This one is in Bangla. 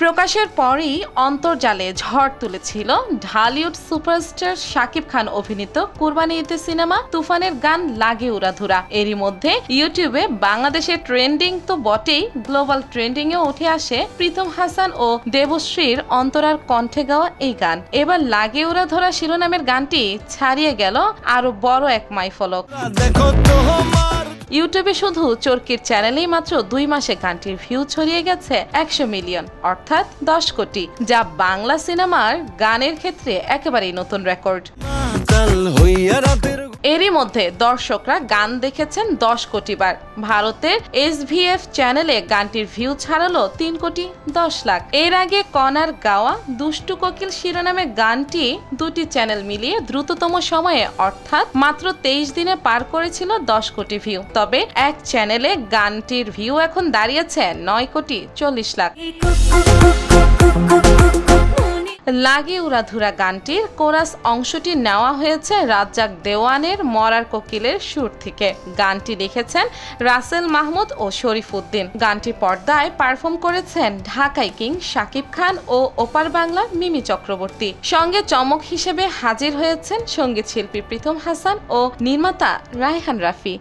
প্রকাশের পরই অন্তর্জালে ঝড় তুলেছিল ঢালিউড সুপারস্টার শাকিব খান অভিনীত কুরবানি ঈদে সিনেমা তুফানের গান লাগে উড়াধুরা। এরই মধ্যে ইউটিউবে বাংলাদেশের ট্রেন্ডিং তো বটেই, গ্লোবাল ট্রেন্ডিং এ উঠে আসে প্রীতম হাসান ও দেবশ্রীর অন্তরার কণ্ঠে গাওয়া এই গান। এবার লাগে উড়াধুরা শিরোনামের গানটি ছাড়িয়ে গেল আরো বড় এক মাইলফলক। ইউটিউবে শুধু চরকির চ্যানেলেই মাত্র 2 মাসে গানটির ভিউ ছড়িয়ে গেছে 100 মিলিয়ন, অর্থাৎ 10 কোটি, যা বাংলা সিনেমার গানের ক্ষেত্রে একেবারেই নতুন রেকর্ড। এরই মধ্যে দর্শকরা গান দেখেছেন 10 কোটি বার। ভারতের SVF চ্যানেলে গানটির ভিউ ছাড়ালো 3 কোটি 10 লাখ। এর আগে কনার গাওয়া দুষ্টু কোকিল শিরোনামে গানটি 2টি চ্যানেল মিলিয়ে দ্রুততম সময়ে অর্থাৎ মাত্র 23 দিনে পার করেছিল 10 কোটি ভিউ। তবে এক চ্যানেলে গানটির ভিউ এখন দাঁড়িয়েছে 9 কোটি 40 লাখ। লাগে উড়াধুরা গানটির কোরাস অংশটি নেওয়া হয়েছে রাজ্জাক দেওয়ানের মরার কোকিলের সুর থেকে। গানটি লিখেছেন রাসেল মাহমুদ ও শরীফ উদ্দিন। গানটি পর্দায় পারফর্ম করেছেন ঢাকাই কিং শাকিব খান ও ওপার বাংলা মিমি চক্রবর্তী। সঙ্গে চমক হিসেবে হাজির হয়েছেন সঙ্গীত শিল্পী প্রীতম হাসান ও নির্মাতা রায়হান রাফি।